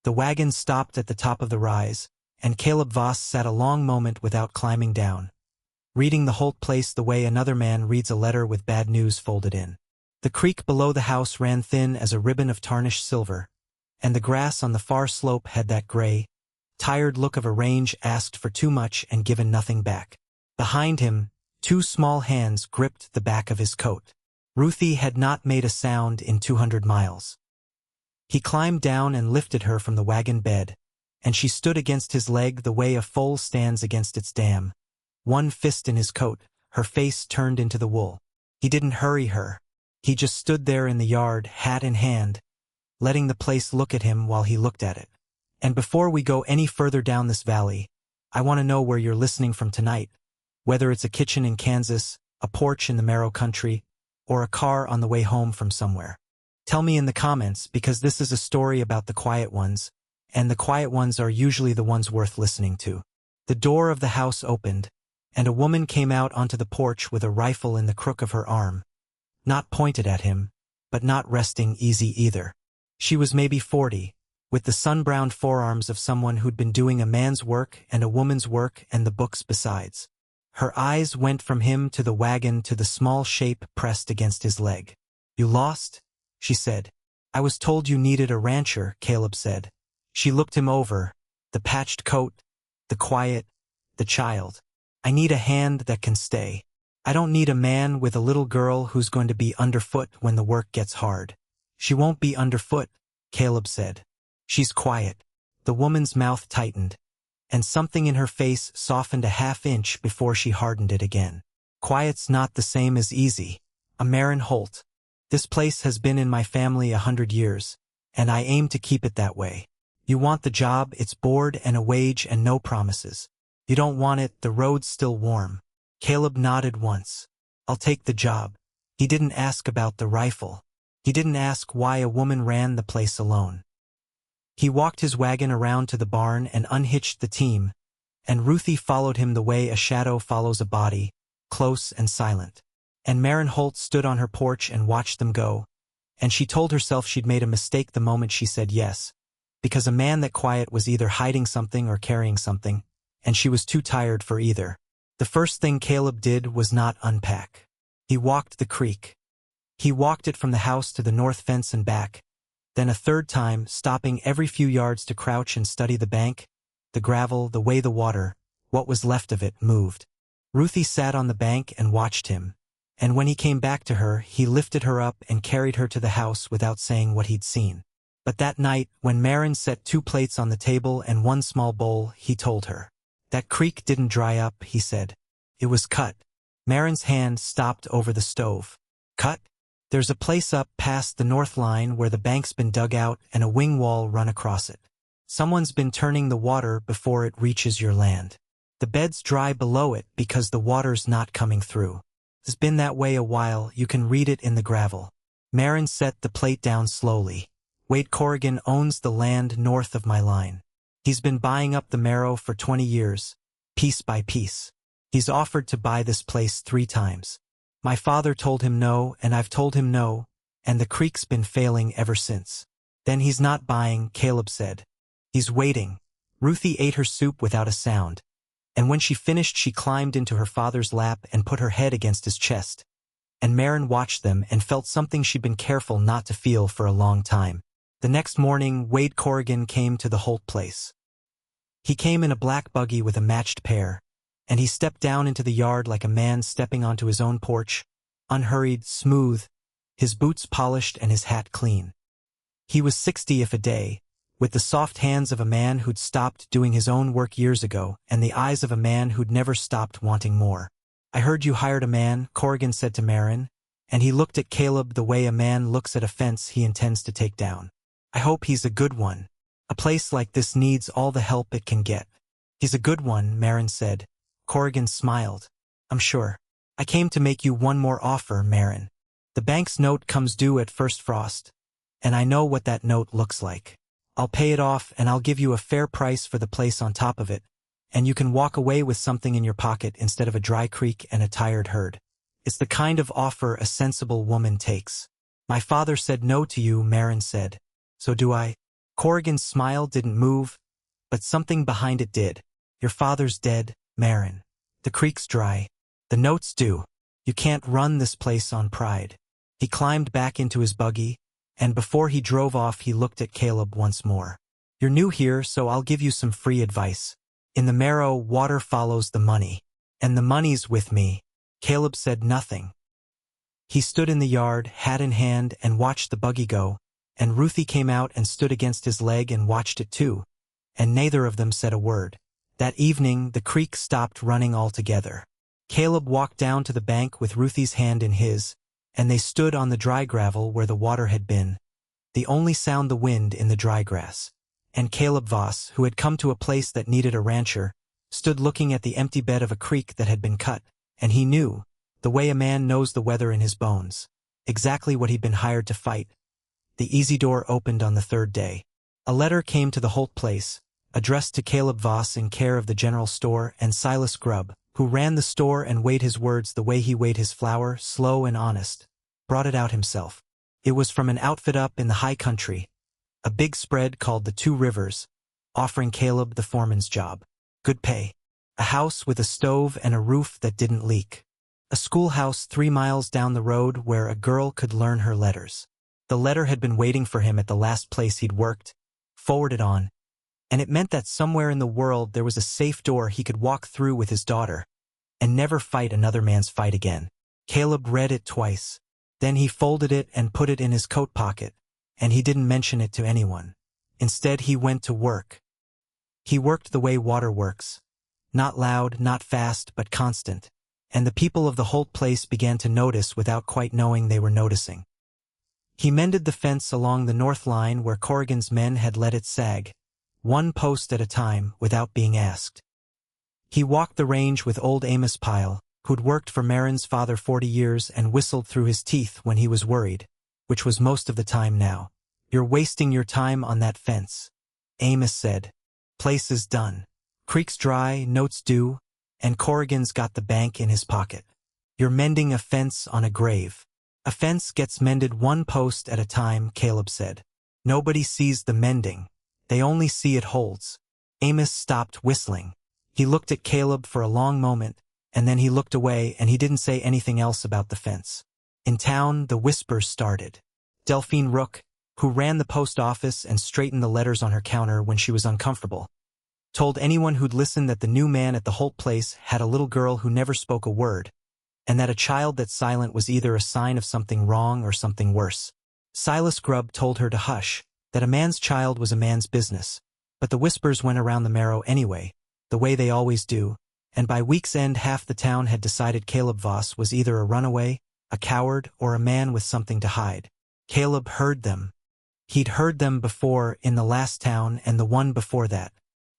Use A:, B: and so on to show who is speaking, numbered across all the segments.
A: The wagon stopped at the top of the rise, and Caleb Voss sat a long moment without climbing down, reading the Holt place the way another man reads a letter with bad news folded in. The creek below the house ran thin as a ribbon of tarnished silver, and the grass on the far slope had that gray, tired look of a range asked for too much and given nothing back. Behind him, two small hands gripped the back of his coat. Ruthie had not made a sound in 200 miles. He climbed down and lifted her from the wagon bed, and she stood against his leg the way a foal stands against its dam, one fist in his coat, her face turned into the wool. He didn't hurry her. He just stood there in the yard, hat in hand, letting the place look at him while he looked at it. And before we go any further down this valley, I want to know where you're listening from tonight, whether it's a kitchen in Kansas, a porch in the Marrow country, or a car on the way home from somewhere. Tell me in the comments, because this is a story about the quiet ones, and the quiet ones are usually the ones worth listening to. The door of the house opened, and a woman came out onto the porch with a rifle in the crook of her arm, not pointed at him, but not resting easy either. She was maybe 40, with the sun-browned forearms of someone who'd been doing a man's work and a woman's work and the books besides. Her eyes went from him to the wagon to the small shape pressed against his leg. "You lost?" she said. "I was told you needed a rancher," Caleb said. She looked him over, the patched coat, the quiet, the child. "I need a hand that can stay. I don't need a man with a little girl who's going to be underfoot when the work gets hard." "She won't be underfoot," Caleb said. "She's quiet." The woman's mouth tightened, and something in her face softened a half-inch before she hardened it again. "Quiet's not the same as easy. I'm Maren Holt. This place has been in my family 100 years, and I aim to keep it that way. You want the job, it's board and a wage and no promises. You don't want it, the road's still warm." Caleb nodded once. "I'll take the job." He didn't ask about the rifle. He didn't ask why a woman ran the place alone. He walked his wagon around to the barn and unhitched the team, and Ruthie followed him the way a shadow follows a body, close and silent. And Maren Holt stood on her porch and watched them go, and she told herself she'd made a mistake the moment she said yes, because a man that quiet was either hiding something or carrying something, and she was too tired for either. The first thing Caleb did was not unpack. He walked the creek. He walked it from the house to the north fence and back, then a third time, stopping every few yards to crouch and study the bank, the gravel, the way the water, what was left of it, moved. Ruthie sat on the bank and watched him, and when he came back to her, he lifted her up and carried her to the house without saying what he'd seen. But that night, when Maren set 2 plates on the table and 1 small bowl, he told her. "That creek didn't dry up," he said. "It was cut." Maren's hand stopped over the stove. "Cut? There's a place up past the north line where the bank's been dug out and a wing wall run across it. Someone's been turning the water before it reaches your land. The bed's dry below it because the water's not coming through. It's been that way a while, you can read it in the gravel." Maren set the plate down slowly. "Wade Corrigan owns the land north of my line. He's been buying up the Marrow for 20 years, piece by piece. He's offered to buy this place 3 times. My father told him no, and I've told him no, and the creek's been failing ever since." "Then he's not buying," Caleb said. "He's waiting." Ruthie ate her soup without a sound, and when she finished she climbed into her father's lap and put her head against his chest. And Maren watched them and felt something she'd been careful not to feel for a long time. The next morning, Wade Corrigan came to the Holt place. He came in a black buggy with a matched pair, and he stepped down into the yard like a man stepping onto his own porch, unhurried, smooth, his boots polished and his hat clean. He was 60 if a day, with the soft hands of a man who'd stopped doing his own work years ago and the eyes of a man who'd never stopped wanting more. "I heard you hired a man," Corrigan said to Maren, and he looked at Caleb the way a man looks at a fence he intends to take down. "I hope he's a good one. A place like this needs all the help it can get." "He's a good one," Maren said. Corrigan smiled. "I'm sure. I came to make you one more offer, Maren. The bank's note comes due at first frost, and I know what that note looks like. I'll pay it off and I'll give you a fair price for the place on top of it, and you can walk away with something in your pocket instead of a dry creek and a tired herd. It's the kind of offer a sensible woman takes." "My father said no to you," Maren said. "So do I." Corrigan's smile didn't move, but something behind it did. Your father's dead, Maren. The creek's dry. The notes do. You can't run this place on pride. He climbed back into his buggy, and before he drove off he looked at Caleb once more. You're new here, so I'll give you some free advice. In the marrow, water follows the money. And the money's with me. Caleb said nothing. He stood in the yard, hat in hand, and watched the buggy go, and Ruthie came out and stood against his leg and watched it too, and neither of them said a word. That evening, the creek stopped running altogether. Caleb walked down to the bank with Ruthie's hand in his, and they stood on the dry gravel where the water had been, the only sound the wind in the dry grass. And Caleb Voss, who had come to a place that needed a rancher, stood looking at the empty bed of a creek that had been cut, and he knew, the way a man knows the weather in his bones, exactly what he'd been hired to fight. The easy door opened on the third day. A letter came to the Holt place, addressed to Caleb Voss in care of the general store, and Silas Grubb, who ran the store and weighed his words the way he weighed his flour, slow and honest, brought it out himself. It was from an outfit up in the high country, a big spread called the 2 Rivers, offering Caleb the foreman's job. Good pay. A house with a stove and a roof that didn't leak. A schoolhouse 3 miles down the road where a girl could learn her letters. The letter had been waiting for him at the last place he'd worked, forwarded on, and it meant that somewhere in the world there was a safe door he could walk through with his daughter, and never fight another man's fight again. Caleb read it twice. Then he folded it and put it in his coat pocket, and he didn't mention it to anyone. Instead, he went to work. He worked the way water works. Not loud, not fast, but constant. And the people of the Holt place began to notice without quite knowing they were noticing. He mended the fence along the north line where Corrigan's men had let it sag, 1 post at a time, without being asked. He walked the range with old Amos Pyle, who'd worked for Maren's father 40 years and whistled through his teeth when he was worried, which was most of the time now. You're wasting your time on that fence, Amos said. Place is done. Creek's dry, notes due, and Corrigan's got the bank in his pocket. You're mending a fence on a grave. A fence gets mended 1 post at a time, Caleb said. Nobody sees the mending. They only see it holds. Amos stopped whistling. He looked at Caleb for a long moment, and then he looked away and he didn't say anything else about the fence. In town, the whispers started. Delphine Rook, who ran the post office and straightened the letters on her counter when she was uncomfortable, told anyone who'd listen that the new man at the Holt place had a little girl who never spoke a word, and that a child that's silent was either a sign of something wrong or something worse. Silas Grubb told her to hush, that a man's child was a man's business, but the whispers went around the marrow anyway, the way they always do, and by week's end half the town had decided Caleb Voss was either a runaway, a coward, or a man with something to hide. Caleb heard them. He'd heard them before in the last town and the one before that.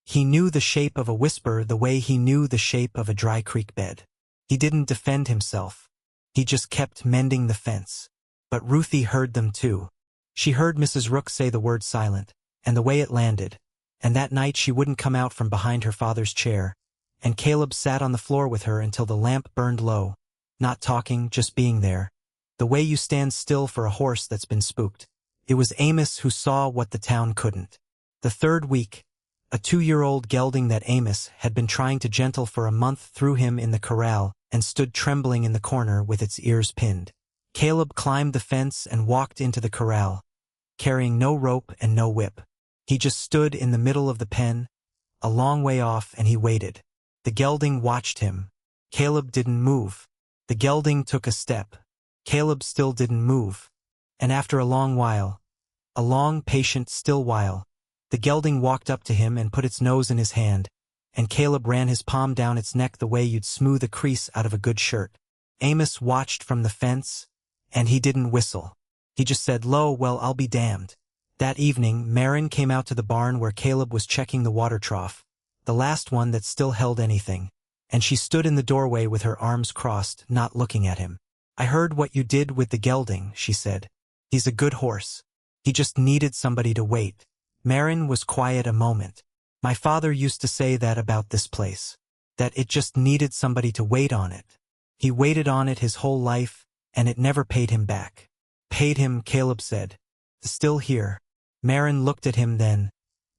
A: He knew the shape of a whisper the way he knew the shape of a dry creek bed. He didn't defend himself. He just kept mending the fence. But Ruthie heard them too. She heard Mrs. Rook say the word silent, and the way it landed, and that night she wouldn't come out from behind her father's chair, and Caleb sat on the floor with her until the lamp burned low, not talking, just being there, the way you stand still for a horse that's been spooked. It was Amos who saw what the town couldn't. The 3rd week, a 2-year-old gelding that Amos had been trying to gentle for a month threw him in the corral and stood trembling in the corner with its ears pinned. Caleb climbed the fence and walked into the corral, carrying no rope and no whip. He just stood in the middle of the pen, a long way off, and he waited. The gelding watched him. Caleb didn't move. The gelding took a step. Caleb still didn't move. And after a long while, a long, patient, still while, the gelding walked up to him and put its nose in his hand, and Caleb ran his palm down its neck the way you'd smooth a crease out of a good shirt. Amos watched from the fence, and he didn't whistle. He just said, "Lo, well, I'll be damned." That evening, Maren came out to the barn where Caleb was checking the water trough, the last one that still held anything, and she stood in the doorway with her arms crossed, not looking at him. "I heard what you did with the gelding," she said. "He's a good horse. He just needed somebody to wait." Maren was quiet a moment. "My father used to say that about this place, that it just needed somebody to wait on it. He waited on it his whole life, and it never paid him back." "Paid him," Caleb said. "Still here." Maren looked at him then,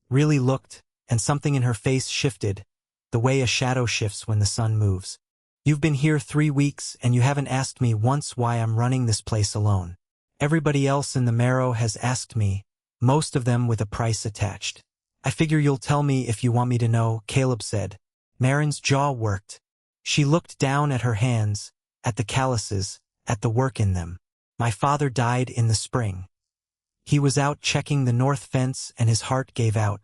A: really looked, and something in her face shifted, the way a shadow shifts when the sun moves. You've been here 3 weeks and you haven't asked me once why I'm running this place alone. Everybody else in the marrow has asked me, most of them with a price attached. I figure you'll tell me if you want me to know, Caleb said. Maren's jaw worked. She looked down at her hands, at the calluses, at the work in them. My father died in the spring. He was out checking the north fence and his heart gave out,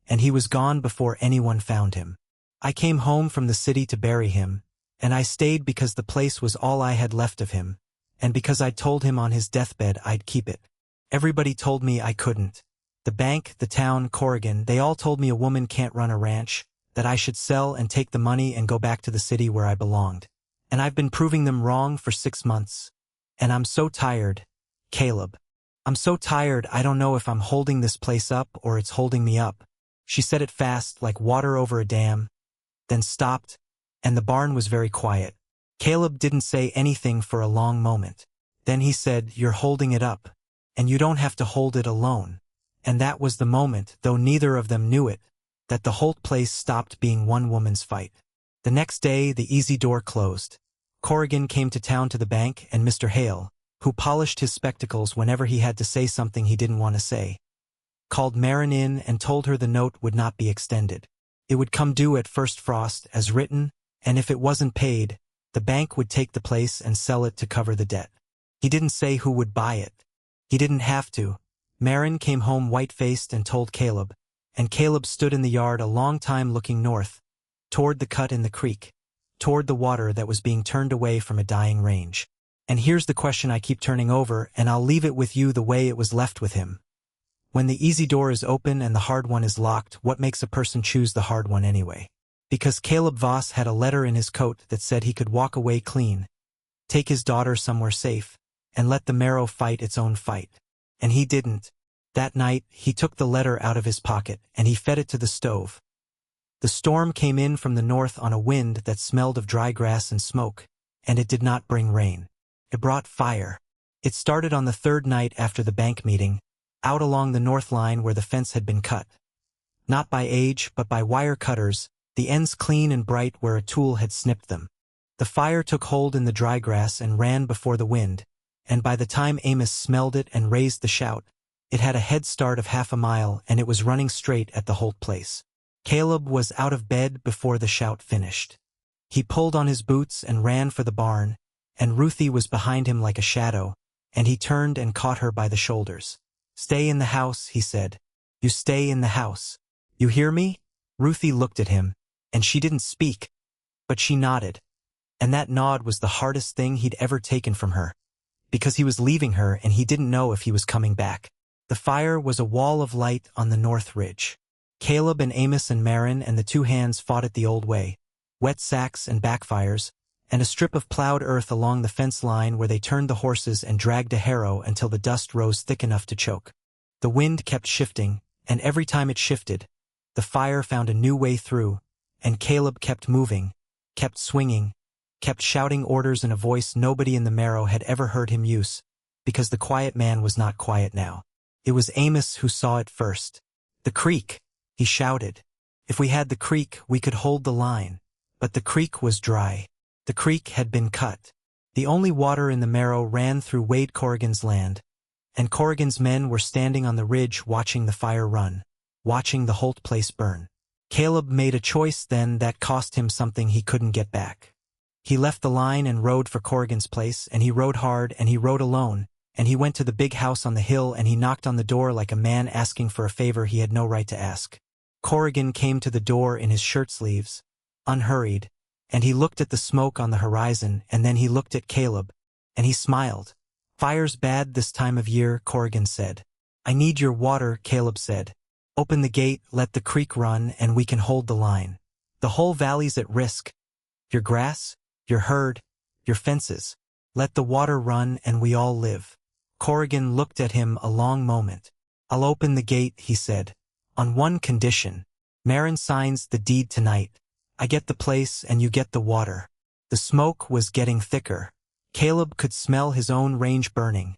A: and he was gone before anyone found him. I came home from the city to bury him, and I stayed because the place was all I had left of him, and because I'd told him on his deathbed I'd keep it. Everybody told me I couldn't. The bank, the town, Corrigan, they all told me a woman can't run a ranch, that I should sell and take the money and go back to the city where I belonged. And I've been proving them wrong for 6 months. And I'm so tired, Caleb. I'm so tired I don't know if I'm holding this place up or it's holding me up. She said it fast, like water over a dam, then stopped, and the barn was very quiet. Caleb didn't say anything for a long moment. Then he said, "You're holding it up, and you don't have to hold it alone." And that was the moment, though neither of them knew it, that the Holt place stopped being one woman's fight. The next day, the easy door closed. Corrigan came to town to the bank, and Mr. Hale, who polished his spectacles whenever he had to say something he didn't want to say, called Maren in and told her the note would not be extended. It would come due at first frost, as written, and if it wasn't paid, the bank would take the place and sell it to cover the debt. He didn't say who would buy it. He didn't have to. Maren came home white-faced and told Caleb, and Caleb stood in the yard a long time looking north, toward the cut in the creek, toward the water that was being turned away from a dying range. And here's the question I keep turning over, and I'll leave it with you the way it was left with him. When the easy door is open and the hard one is locked, what makes a person choose the hard one anyway? Because Caleb Voss had a letter in his coat that said he could walk away clean, take his daughter somewhere safe, and let the marrow fight its own fight. And he didn't. That night, he took the letter out of his pocket, and he fed it to the stove. The storm came in from the north on a wind that smelled of dry grass and smoke, and it did not bring rain. It brought fire. It started on the 3rd night after the bank meeting, out along the north line where the fence had been cut. Not by age, but by wire cutters, the ends clean and bright where a tool had snipped them. The fire took hold in the dry grass and ran before the wind, and by the time Amos smelled it and raised the shout, it had a head start of half a mile and it was running straight at the Holt place. Caleb was out of bed before the shout finished. He pulled on his boots and ran for the barn, and Ruthie was behind him like a shadow, and he turned and caught her by the shoulders. "Stay in the house," he said. "You stay in the house. You hear me?" Ruthie looked at him, and she didn't speak, but she nodded. And that nod was the hardest thing he'd ever taken from her, because he was leaving her and he didn't know if he was coming back. The fire was a wall of light on the north ridge. Caleb and Amos and Maren and the 2 hands fought it the old way, wet sacks and backfires, and a strip of plowed earth along the fence line where they turned the horses and dragged a harrow until the dust rose thick enough to choke. The wind kept shifting, and every time it shifted, the fire found a new way through, and Caleb kept moving, kept swinging, kept shouting orders in a voice nobody in the marrow had ever heard him use, because the quiet man was not quiet now. It was Amos who saw it first. "The creek," he shouted. "If we had the creek, we could hold the line." But the creek was dry. The creek had been cut. The only water in the marrow ran through Wade Corrigan's land, and Corrigan's men were standing on the ridge watching the fire run, watching the Holt place burn. Caleb made a choice then that cost him something he couldn't get back. He left the line and rode for Corrigan's place, and he rode hard, and he rode alone, and he went to the big house on the hill and he knocked on the door like a man asking for a favor he had no right to ask. Corrigan came to the door in his shirt sleeves, unhurried, and he looked at the smoke on the horizon, and then he looked at Caleb, and he smiled. "Fire's bad this time of year," Corrigan said. "I need your water," Caleb said. "Open the gate, let the creek run, and we can hold the line. The whole valley's at risk. Your grass, your herd, your fences. Let the water run and we all live." Corrigan looked at him a long moment. "I'll open the gate," he said, "on one condition. Maren signs the deed tonight. I get the place and you get the water." The smoke was getting thicker. Caleb could smell his own range burning,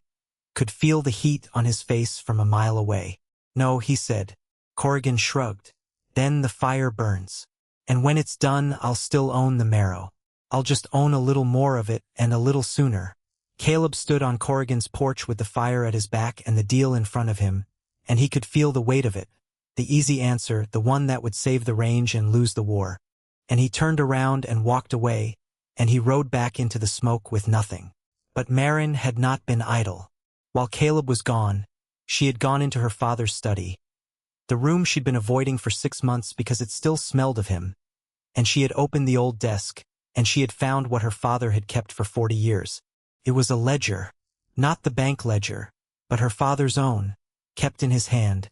A: could feel the heat on his face from a mile away. No, he said. Corrigan shrugged. Then the fire burns. And when it's done, I'll still own the marrow. I'll just own a little more of it, and a little sooner. Caleb stood on Corrigan's porch with the fire at his back and the deal in front of him, and he could feel the weight of it. The easy answer, the one that would save the range and lose the war. And he turned around and walked away, and he rode back into the smoke with nothing. But Maren had not been idle. While Caleb was gone, she had gone into her father's study, the room she'd been avoiding for 6 months because it still smelled of him, and she had opened the old desk, and she had found what her father had kept for 40 years. It was a ledger, not the bank ledger, but her father's own, kept in his hand,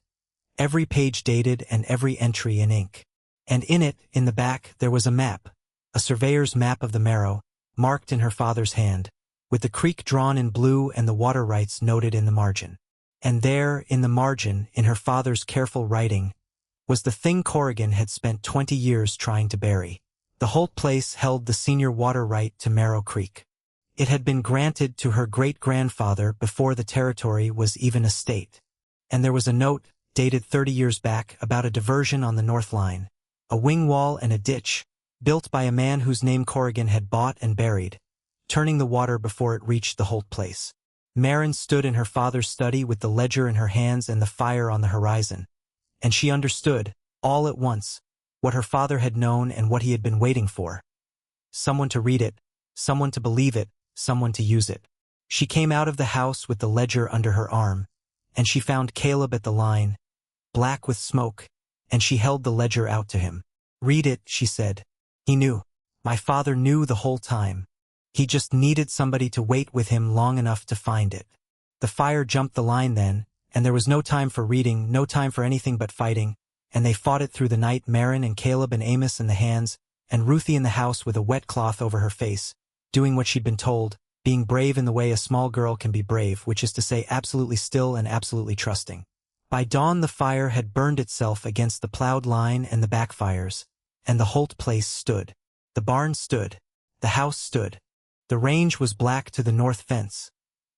A: every page dated and every entry in ink. And in it, in the back, there was a map, a surveyor's map of the marrow, marked in her father's hand, with the creek drawn in blue and the water rights noted in the margin. And there, in the margin, in her father's careful writing, was the thing Corrigan had spent 20 years trying to bury. The Holt place held the senior water right to Marrow Creek. It had been granted to her great-grandfather before the territory was even a state. And there was a note, dated 30 years back, about a diversion on the North Line, a wing wall and a ditch, built by a man whose name Corrigan had bought and buried, turning the water before it reached the Holt place. Maren stood in her father's study with the ledger in her hands and the fire on the horizon, and she understood, all at once, what her father had known and what he had been waiting for. Someone to read it, someone to believe it, someone to use it. She came out of the house with the ledger under her arm, and she found Caleb at the line, black with smoke, and she held the ledger out to him. "Read it," she said. "He knew. My father knew the whole time. He just needed somebody to wait with him long enough to find it." The fire jumped the line then, and there was no time for reading, no time for anything but fighting, and they fought it through the night, Maren and Caleb and Amos in the hands, and Ruthie in the house with a wet cloth over her face, doing what she'd been told, being brave in the way a small girl can be brave, which is to say absolutely still and absolutely trusting. By dawn the fire had burned itself against the plowed line and the backfires, and the Holt place stood. The barn stood. The house stood. The range was black to the north fence,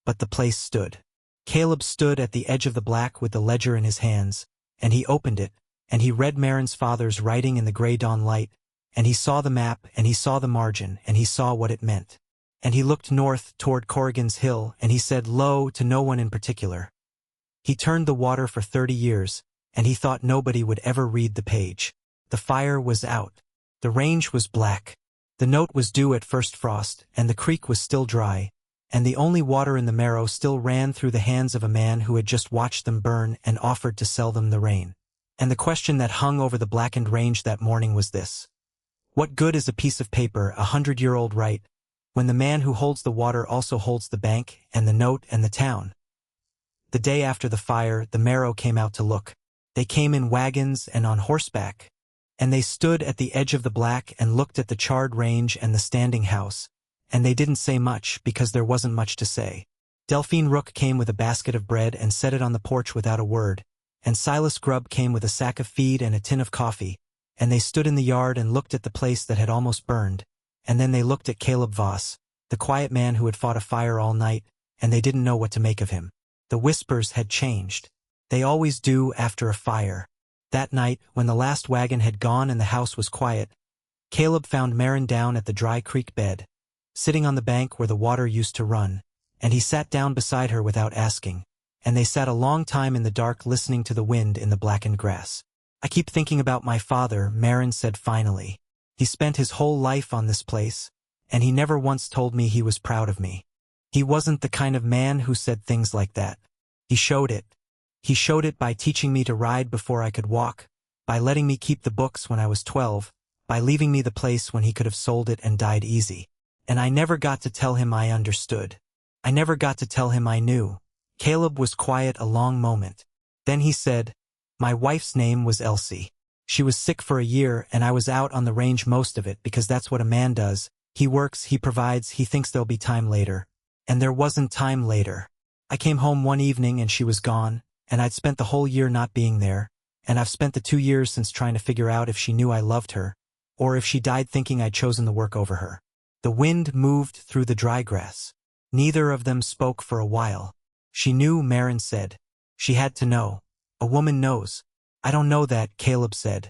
A: but the place stood. Caleb stood at the edge of the black with the ledger in his hands, and he opened it, and he read Maren's father's writing in the gray dawn light, and he saw the map, and he saw the margin, and he saw what it meant. And he looked north toward Corrigan's Hill, and he said low to no one in particular. He turned the water for 30 years, and he thought nobody would ever read the page. The fire was out. The range was black. The note was due at first frost, and the creek was still dry, and the only water in the marrow still ran through the hands of a man who had just watched them burn and offered to sell them the rain. And the question that hung over the blackened range that morning was this: what good is a piece of paper, 100-year-old right, when the man who holds the water also holds the bank and the note and the town? The day after the fire, the marrow came out to look. They came in wagons and on horseback, and they stood at the edge of the black and looked at the charred range and the standing house, and they didn't say much because there wasn't much to say. Delphine Rook came with a basket of bread and set it on the porch without a word, and Silas Grubb came with a sack of feed and a tin of coffee, and they stood in the yard and looked at the place that had almost burned, and then they looked at Caleb Voss, the quiet man who had fought a fire all night, and they didn't know what to make of him. The whispers had changed. They always do after a fire. That night, when the last wagon had gone and the house was quiet, Caleb found Maren down at the dry creek bed, sitting on the bank where the water used to run, and he sat down beside her without asking, and they sat a long time in the dark listening to the wind in the blackened grass. "I keep thinking about my father," Maren said finally. "He spent his whole life on this place, and he never once told me he was proud of me. He wasn't the kind of man who said things like that. He showed it. He showed it by teaching me to ride before I could walk, by letting me keep the books when I was 12, by leaving me the place when he could have sold it and died easy. And I never got to tell him I understood. I never got to tell him I knew." Caleb was quiet a long moment. Then he said, "My wife's name was Elsie. She was sick for a year, and I was out on the range most of it because that's what a man does. He works, he provides, he thinks there'll be time later. And there wasn't time later. I came home one evening and she was gone, and I'd spent the whole year not being there, and I've spent the 2 years since trying to figure out if she knew I loved her, or if she died thinking I'd chosen the work over her." The wind moved through the dry grass. Neither of them spoke for a while. She knew, Maren said. She had to know. A woman knows. I don't know that, Caleb said.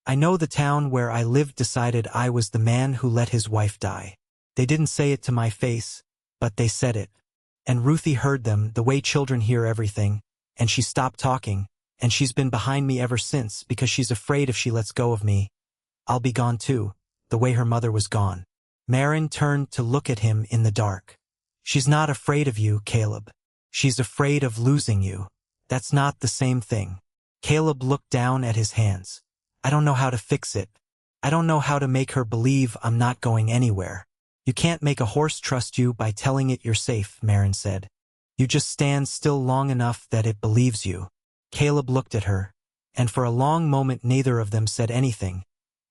A: I know the town where I lived decided I was the man who let his wife die. They didn't say it to my face, but they said it. And Ruthie heard them, the way children hear everything, and she stopped talking, and she's been behind me ever since because she's afraid if she lets go of me, I'll be gone too, the way her mother was gone. Maren turned to look at him in the dark. She's not afraid of you, Caleb. She's afraid of losing you. That's not the same thing. Caleb looked down at his hands. I don't know how to fix it. I don't know how to make her believe I'm not going anywhere. You can't make a horse trust you by telling it you're safe, Maren said. You just stand still long enough that it believes you. Caleb looked at her, and for a long moment neither of them said anything,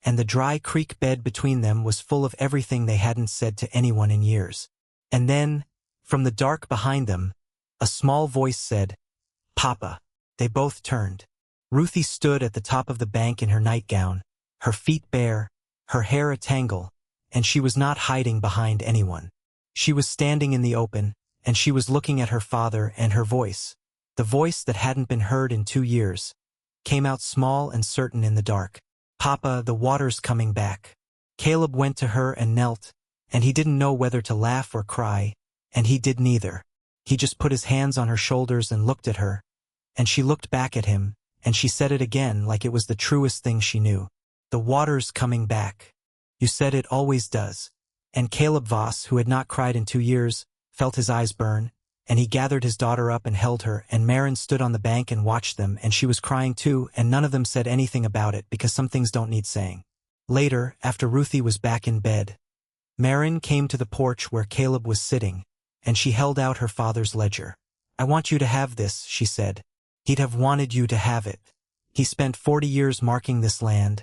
A: and the dry creek bed between them was full of everything they hadn't said to anyone in years. And then, from the dark behind them, a small voice said, Papa. They both turned. Ruthie stood at the top of the bank in her nightgown, her feet bare, her hair a tangle, and she was not hiding behind anyone. She was standing in the open, and she was looking at her father, and her voice, the voice that hadn't been heard in 2 years, came out small and certain in the dark. Papa, the water's coming back. Caleb went to her and knelt, and he didn't know whether to laugh or cry, and he did neither. He just put his hands on her shoulders and looked at her, and she looked back at him, and she said it again like it was the truest thing she knew. The water's coming back. You said it always does. And Caleb Voss, who had not cried in 2 years, felt his eyes burn, and he gathered his daughter up and held her, and Maren stood on the bank and watched them, and she was crying too, and none of them said anything about it because some things don't need saying. Later, after Ruthie was back in bed, Maren came to the porch where Caleb was sitting, and she held out her father's ledger. I want you to have this, she said. He'd have wanted you to have it. He spent 40 years marking this land,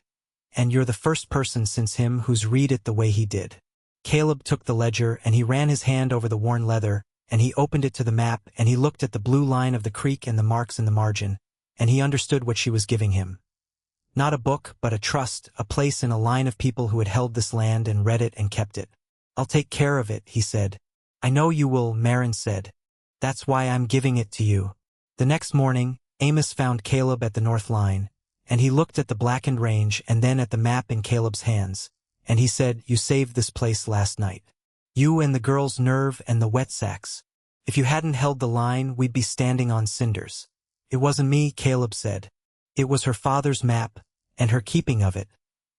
A: and you're the first person since him who's read it the way he did. Caleb took the ledger, and he ran his hand over the worn leather, and he opened it to the map, and he looked at the blue line of the creek and the marks in the margin, and he understood what she was giving him. Not a book, but a trust, a place in a line of people who had held this land and read it and kept it. I'll take care of it, he said. I know you will, Maren said. That's why I'm giving it to you. The next morning, Amos found Caleb at the north line, and he looked at the blackened range and then at the map in Caleb's hands, and he said, You saved this place last night. You and the girl's nerve and the wet sacks. If you hadn't held the line, we'd be standing on cinders. It wasn't me, Caleb said. It was her father's map, and her keeping of it,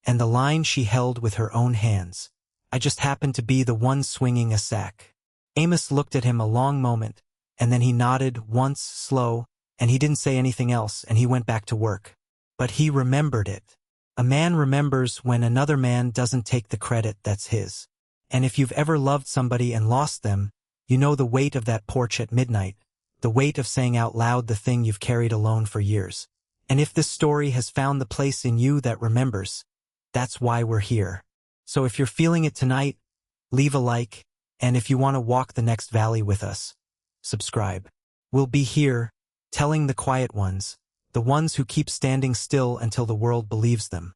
A: and the line she held with her own hands. I just happened to be the one swinging a sack. Amos looked at him a long moment, and then he nodded once, slow, and he didn't say anything else, and he went back to work. But he remembered it. A man remembers when another man doesn't take the credit that's his. And if you've ever loved somebody and lost them, you know the weight of that porch at midnight, the weight of saying out loud the thing you've carried alone for years. And if this story has found the place in you that remembers, that's why we're here. So if you're feeling it tonight, leave a like, and if you want to walk the next valley with us, subscribe. We'll be here, telling the quiet ones, the ones who keep standing still until the world believes them.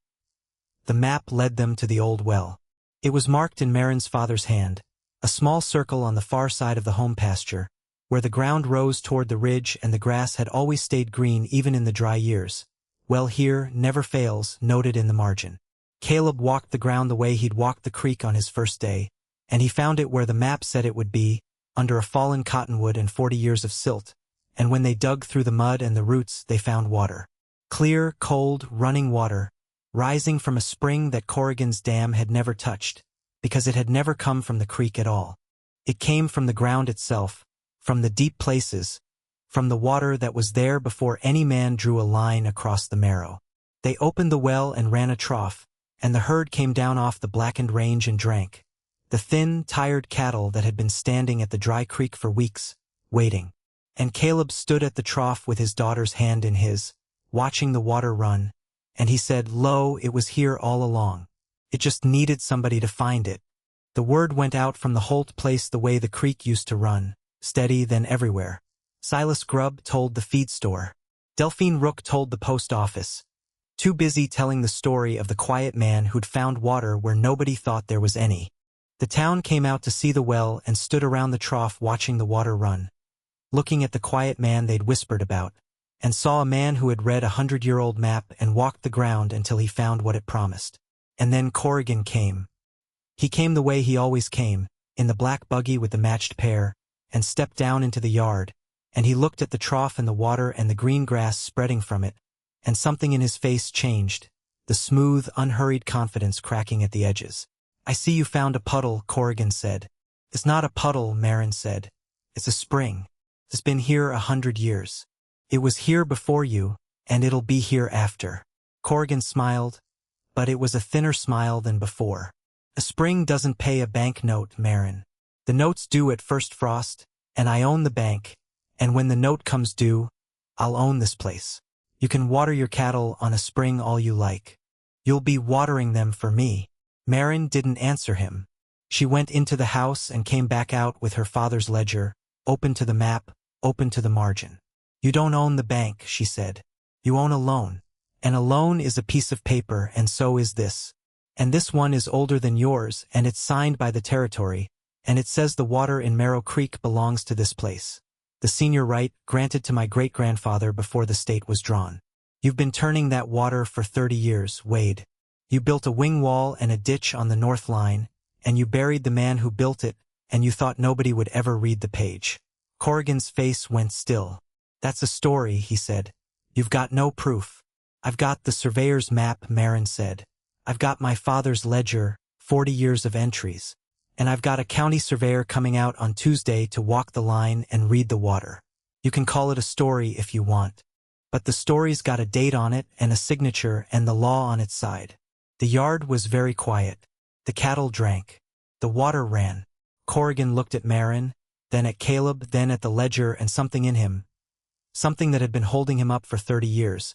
A: The map led them to the old well. It was marked in Maren's father's hand, a small circle on the far side of the home pasture, where the ground rose toward the ridge and the grass had always stayed green even in the dry years. Well here never fails, noted in the margin. Caleb walked the ground the way he'd walked the creek on his first day, and he found it where the map said it would be, under a fallen cottonwood and 40 years of silt, and when they dug through the mud and the roots they found water. Clear, cold, running water, rising from a spring that Corrigan's dam had never touched, because it had never come from the creek at all. It came from the ground itself, from the deep places, from the water that was there before any man drew a line across the marrow. They opened the well and ran a trough, and the herd came down off the blackened range and drank. The thin, tired cattle that had been standing at the dry creek for weeks, waiting. And Caleb stood at the trough with his daughter's hand in his, watching the water run, and he said, Lo, it was here all along. It just needed somebody to find it. The word went out from the Holt place the way the creek used to run, steady then everywhere. Silas Grubb told the feed store. Delphine Rook told the post office. Too busy telling the story of the quiet man who'd found water where nobody thought there was any. The town came out to see the well and stood around the trough watching the water run, looking at the quiet man they'd whispered about. and saw a man who had read 100-year-old map and walked the ground until he found what it promised. And then Corrigan came. He came the way he always came, in the black buggy with the matched pair, and stepped down into the yard, and he looked at the trough and the water and the green grass spreading from it, and something in his face changed, the smooth, unhurried confidence cracking at the edges. "I see you found a puddle," Corrigan said. "It's not a puddle," Maren said. "It's a spring. It's been here 100 years. It was here before you, and it'll be here after." Corrigan smiled, but it was a thinner smile than before. "A spring doesn't pay a bank note, Maren. The note's due at first frost, and I own the bank, and when the note comes due, I'll own this place. You can water your cattle on a spring all you like. You'll be watering them for me." Maren didn't answer him. She went into the house and came back out with her father's ledger, open to the map, open to the margin. "You don't own the bank," she said. "You own a loan. And a loan is a piece of paper, and so is this. And this one is older than yours, and it's signed by the territory, and it says the water in Marrow Creek belongs to this place. The senior right granted to my great-grandfather before the state was drawn. You've been turning that water for 30 years, Wade. You built a wing wall and a ditch on the north line, and you buried the man who built it, and you thought nobody would ever read the page." Corrigan's face went still. "That's a story," he said. "You've got no proof." "I've got the surveyor's map," Maren said. "I've got my father's ledger, 40 years of entries. And I've got a county surveyor coming out on Tuesday to walk the line and read the water. You can call it a story if you want. But the story's got a date on it and a signature and the law on its side." The yard was very quiet. The cattle drank. The water ran. Corrigan looked at Maren, then at Caleb, then at the ledger, and something in him, something that had been holding him up for 30 years,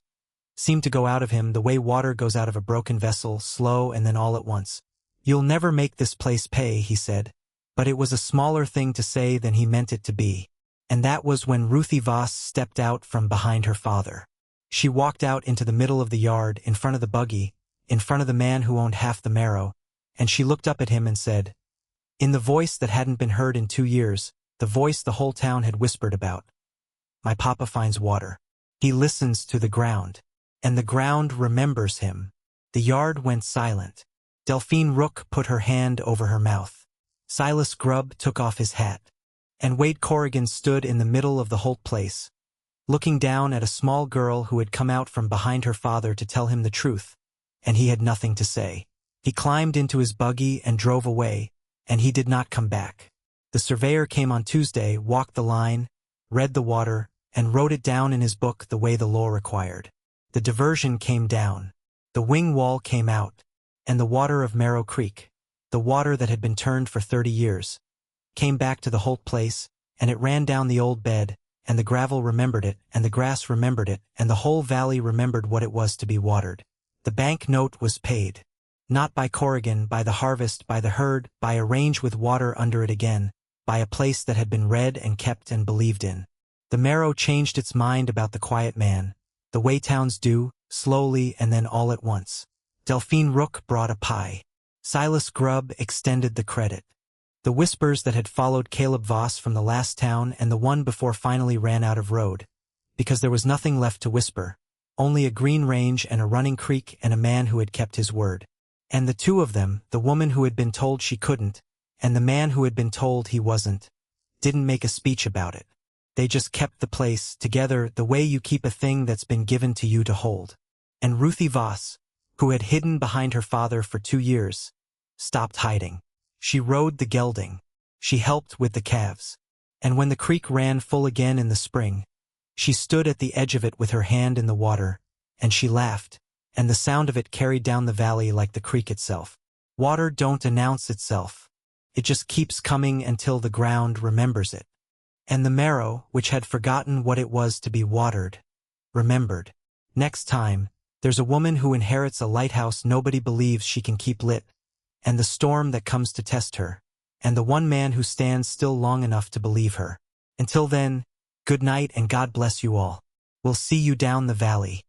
A: seemed to go out of him the way water goes out of a broken vessel, slow and then all at once. "You'll never make this place pay," he said. But it was a smaller thing to say than he meant it to be. And that was when Ruthie Voss stepped out from behind her father. She walked out into the middle of the yard, in front of the buggy, in front of the man who owned half the marrow, and she looked up at him and said, in the voice that hadn't been heard in 2 years, the voice the whole town had whispered about, "My papa finds water. He listens to the ground. And the ground remembers him." The yard went silent. Delphine Rook put her hand over her mouth. Silas Grubb took off his hat. And Wade Corrigan stood in the middle of the Holt place, looking down at a small girl who had come out from behind her father to tell him the truth, and he had nothing to say. He climbed into his buggy and drove away, and he did not come back. The surveyor came on Tuesday, walked the line, read the water, and wrote it down in his book the way the law required. The diversion came down. The wing wall came out, and the water of Marrow Creek, the water that had been turned for 30 years, came back to the Holt place, and it ran down the old bed, and the gravel remembered it, and the grass remembered it, and the whole valley remembered what it was to be watered. The bank note was paid. Not by Corrigan, by the harvest, by the herd, by a range with water under it again, by a place that had been read and kept and believed in. The marrow changed its mind about the quiet man, the way towns do, slowly and then all at once. Delphine Rook brought a pie. Silas Grubb extended the credit. The whispers that had followed Caleb Voss from the last town and the one before finally ran out of road, because there was nothing left to whisper, only a green range and a running creek and a man who had kept his word. And the two of them, the woman who had been told she couldn't, and the man who had been told he wasn't, didn't make a speech about it. They just kept the place together the way you keep a thing that's been given to you to hold. And Ruthie Voss, who had hidden behind her father for 2 years, stopped hiding. She rode the gelding. She helped with the calves. And when the creek ran full again in the spring, she stood at the edge of it with her hand in the water, and she laughed, and the sound of it carried down the valley like the creek itself. Water don't announce itself. It just keeps coming until the ground remembers it. And the marrow, which had forgotten what it was to be watered, remembered. Next time, there's a woman who inherits a lighthouse nobody believes she can keep lit, and the storm that comes to test her, and the one man who stands still long enough to believe her. Until then, good night and God bless you all. We'll see you down the valley.